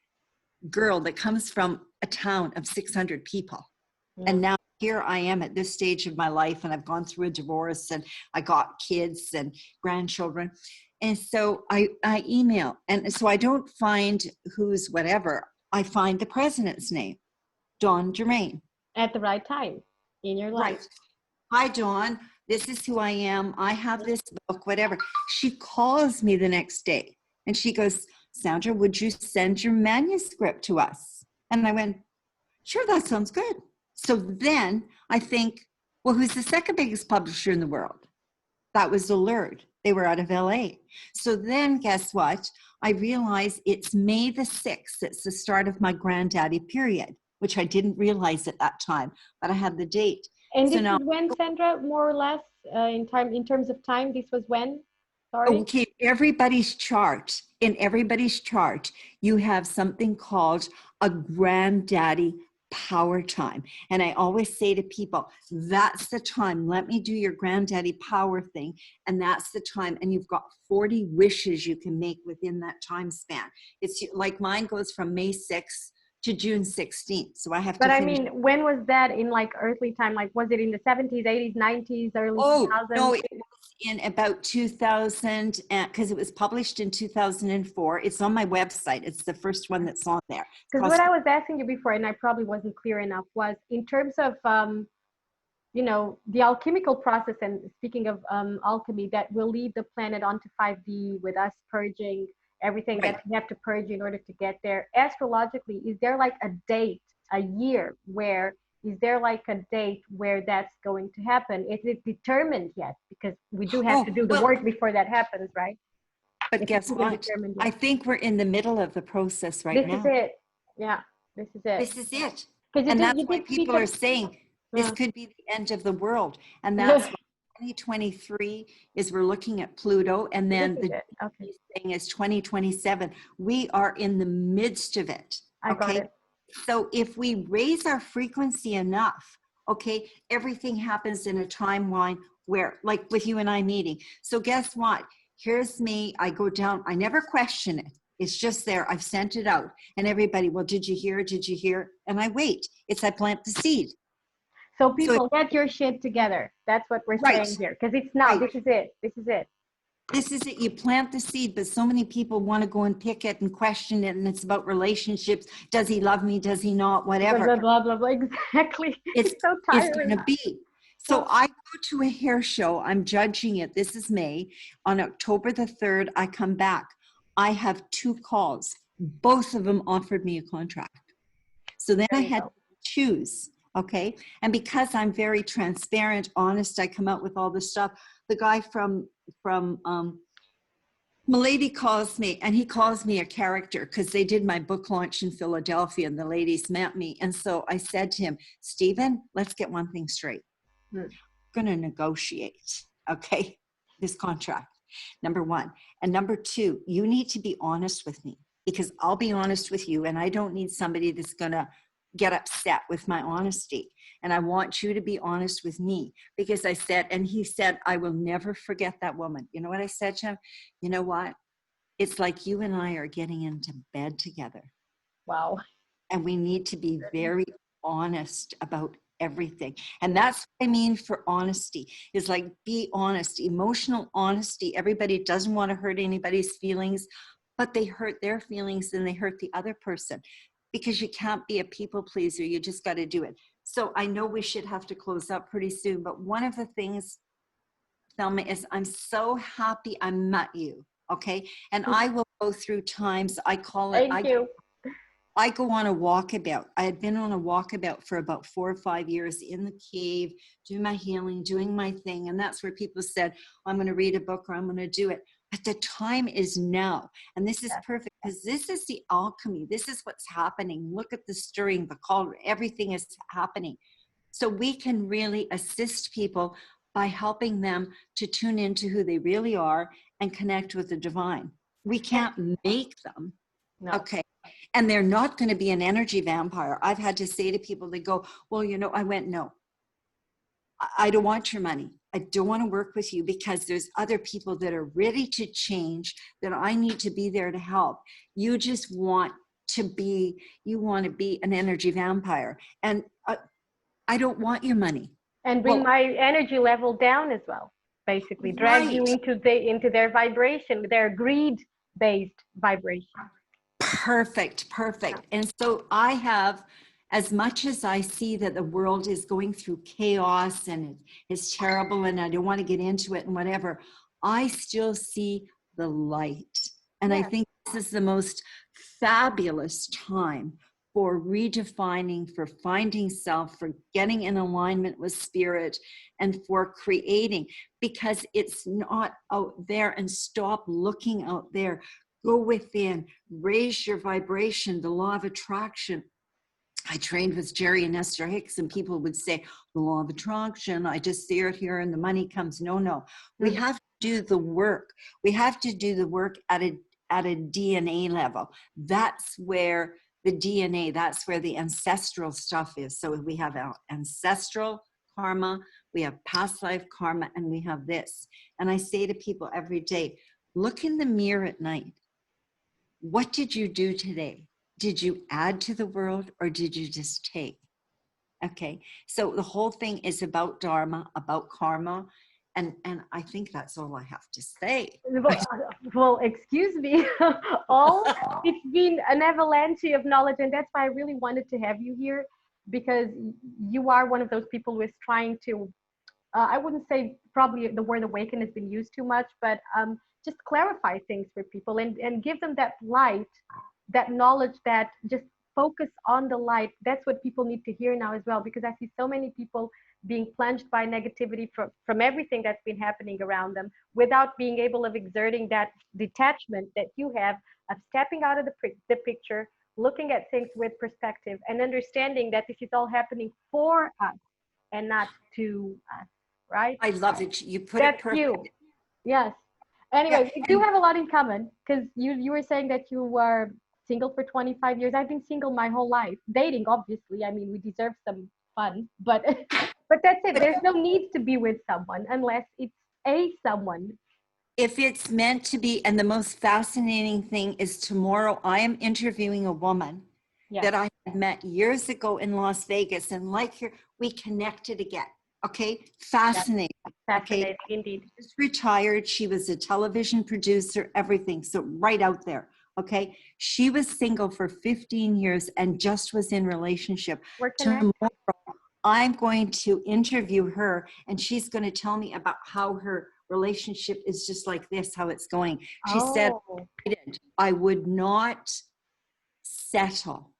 girl that comes from a town of 600 people. And now here I am at this stage of my life, and I've gone through a divorce, and I got kids and grandchildren. And so I email, and so I don't find who's whatever. I find the president's name, Dawn Germain. At the right time in your life. Right. Hi, Dawn. This is who I am. I have this book, whatever. She calls me the next day, and she goes, Sandra, would you send your manuscript to us? And I went, sure, that sounds good. So then I think, well, who's the second biggest publisher in the world? That was Allure. They were out of LA. So then guess what? I realized it's May the 6th. It's the start of my granddaddy period, which I didn't realize at that time, but I had the date. And So this now, is when, Sandra, more or less, in terms of time, this was when? Sorry. okay, in everybody's chart, you have something called a granddaddy power time. And I always say to people, that's the time. Let me do your granddaddy power thing. And that's the time. And you've got 40 wishes you can make within that time span. It's like mine goes from May 6th to June 16th. So I have But to I finish. mean, when was that in like earthly time? Like, was it in the 70s, 80s, 90s, early 2000s? No, it was in about 2000, because it was published in 2004. It's on my website. It's the first one that's on there. Because what I was asking you before, and I probably wasn't clear enough, was in terms of, you know, the alchemical process, and speaking of alchemy, that will lead the planet onto 5D with us purging everything Right. that we have to purge in order to get there. Astrologically, is there like a date, a year where, is there like a date where that's going to happen? Is it determined yet? Because we do have to do the work before that happens, right? But It's guess what? determined I yet. think we're in the middle of the process right now. This is it. Yeah, this is it. This is it. Because And that's you why did speak people of, are saying this could be the end of the world. And that's why 2023 is we're looking at Pluto, and then this is the it. Okay, thing is 2027. We are in the midst of it. I got it. So if we raise our frequency enough, okay, everything happens in a timeline where, like with you and I meeting. So guess what? Here's me. I go down. I never question it. It's just there. I've sent it out. And everybody, well, did you hear? Did you hear? And I wait. I plant the seed. So people, get your shit together. That's what we're saying here. Because it's now. Right. This is it. This is it. This is it. You plant the seed, but so many people want to go and pick it and question it. And it's about relationships. Does he love me? Does he not? Whatever. Blah, blah, blah, blah. Exactly. It's so tiring. It's going to be. So I go to a hair show. I'm judging it. This is May. On October the 3rd, I come back. I have 2 calls. Both of them offered me a contract. So then I had to choose. Okay. And because I'm very transparent, honest, I come out with all this stuff. The guy from Milady calls me, and he calls me a character because they did my book launch in Philadelphia and the ladies met me. And so I said to him, Stephen, let's get one thing straight. Hmm. I'm going to negotiate, okay, this contract, number one. And number two, you need to be honest with me because I'll be honest with you. And I don't need somebody that's going to get upset with my honesty. And I want you to be honest with me because I said, and he said, I will never forget that woman. You know what I said to him? You know what? It's like you and I are getting into bed together. Wow. And we need to be very honest about everything. And that's what I mean for honesty is like, be honest, emotional honesty. Everybody doesn't want to hurt anybody's feelings, but they hurt their feelings and they hurt the other person because you can't be a people pleaser. You just got to do it. So I know we should have to close up pretty soon, but one of the things, Selma, is I'm so happy I met you. Okay. And I will go through times, I call it, Thank you. I go on a walkabout. I had been on a walkabout for about 4 or 5 years in the cave, doing my healing, doing my thing. And that's where people said, I'm going to read a book or I'm going to do it. But the time is now. And this is perfect because this is the alchemy. This is what's happening. Look at the stirring, the cauldron, everything is happening. So we can really assist people by helping them to tune into who they really are and connect with the divine. We can't make them. No. Okay. And they're not going to be an energy vampire. I've had to say to people, they go, well, you know, I went, no, I don't want your money. I don't want to work with you because there's other people that are ready to change that I need to be there to help. You just want to be, you want to be an energy vampire. And I don't want your money. And bring my energy level down as well. Basically, drag you into their vibration, their greed-based vibration. Perfect, perfect. And so I have, as much as I see that the world is going through chaos and it's terrible and I don't want to get into it and whatever, I still see the light. And I think this is the most fabulous time for redefining, for finding self, for getting in alignment with spirit, and for creating, because it's not out there. And stop looking out there. Go within, raise your vibration, the law of attraction. I trained with Jerry and Esther Hicks, and people would say, the law of attraction, I just see it here and the money comes. No, no. We have to do the work. We have to do the work at a DNA level. That's where the DNA, that's where the ancestral stuff is. So we have our ancestral karma, we have past life karma, and we have this. And I say to people every day, look in the mirror at night. What did you do today? Did you add to the world or did you just take? Okay, so the whole thing is about dharma, about karma, and I think that's all I have to say. Well, excuse me. It's been an avalanche of knowledge, and that's why I really wanted to have you here, because you are one of those people who is trying to, I wouldn't say probably the word awaken has been used too much, but just clarify things for people and give them that light, that knowledge, that just focus on the light. That's what people need to hear now as well, because I see so many people being plunged by negativity from everything that's been happening around them without being able of exerting that detachment that you have of stepping out of the picture, looking at things with perspective and understanding that this is all happening for us and not to us, right? I love it. You put it perfect. You. Yes. Anyway, we do have a lot in common, because you were saying that you were single for 25 years. I've been single my whole life. Dating, obviously. I mean, we deserve some fun, but but that's it. There's no need to be with someone unless it's a someone. If it's meant to be, and the most fascinating thing is tomorrow I am interviewing a woman that I had met years ago in Las Vegas, and like her, we connected again. Okay, fascinating. Fascinating, indeed. She's retired. She was a television producer, everything. So right out there. Okay, she was single for 15 years and just was in relationship. Tomorrow, I'm going to interview her, and she's going to tell me about how her relationship is just like this, how it's going. She said, I would not settle.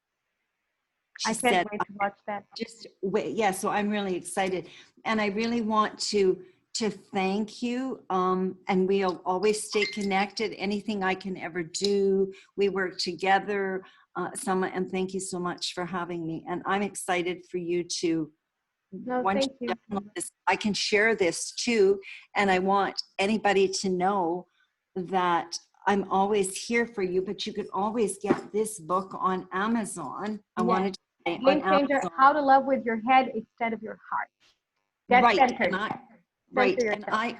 I can't wait to watch that. Just wait. Yeah, so I'm really excited. And I really want to to thank you, and we'll always stay connected. Anything I can ever do, we work together, Selma, and thank you so much for having me. And I'm excited for you to, No, once thank you. you download this, I can share this too, and I want anybody to know that I'm always here for you, but you can always get this book on Amazon. I Yes. wanted to say Game on Changer, Amazon. how to love with your head instead of your heart. Get Right, centered. and Center and yourself.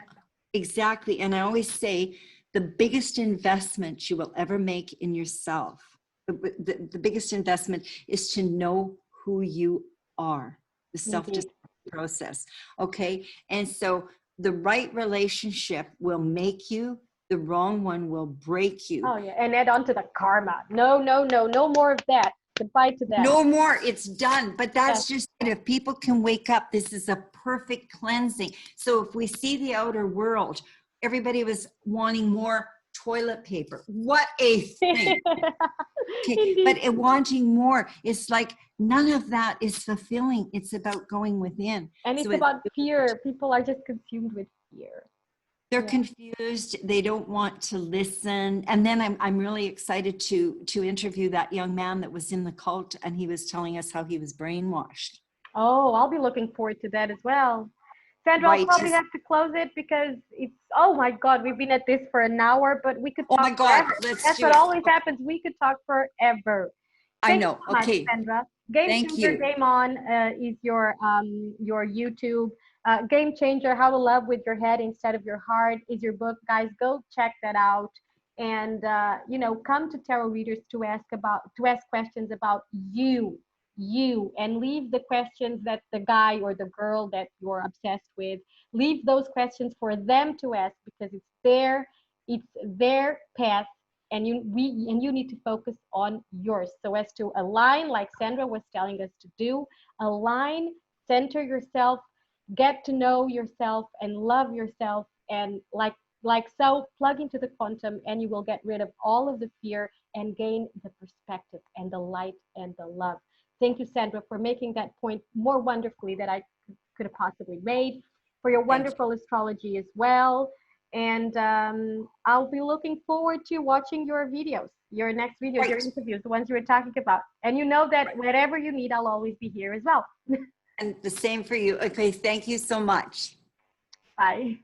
exactly, and I always say the biggest investment you will ever make in yourself, the biggest investment is to know who you are, the Indeed. self-discovery process, okay? And so the right relationship will make you, the wrong one will break you. Oh yeah, and add on to the karma. No, no, no, no more of that. Goodbye to that. No more, it's done. But that's Yes. just it. If people can wake up, this is a perfect cleansing. So if we see the outer world, everybody was wanting more toilet paper. What a thing. Okay, Indeed. but wanting more, it's like none of that is fulfilling. It's about going within. And So it's about fear. People are just consumed with fear. they're Yeah. confused. They don't want to listen. And then I'm really excited to interview that young man that was in the cult, and he was telling us how he was brainwashed. Oh, I'll be looking forward to that as well. Sandra, I'll Right. probably have to close it because it's, oh my God, we've been at this for an hour, but we could Oh talk my God, forever. let's That's do what it. always happens. We could talk forever. I Thank know. you so much, Okay. Sandra. Game Thank Changer you. Game On is your YouTube. Game Changer, How to Love with Your Head Instead of Your Heart is your book. Guys, go check that out. And you know, come to tarot readers to ask questions about you, and leave the questions that the guy or the girl that you're obsessed with, leave those questions for them to ask, because it's their path, and you need to focus on yours so as to align, like Sandra was telling us to do. Align, center yourself, get to know yourself and love yourself, and like so, plug into the quantum, and you will get rid of all of the fear and gain the perspective and the light and the love. Thank you, Sandra, for making that point more wonderfully that I could have possibly made, for your wonderful astrology as well. And I'll be looking forward to watching your videos, your next videos, Right. your interviews, the ones you were talking about. And you know that whatever you need, I'll always be here as well. And the same for you. Okay. Thank you so much. Bye.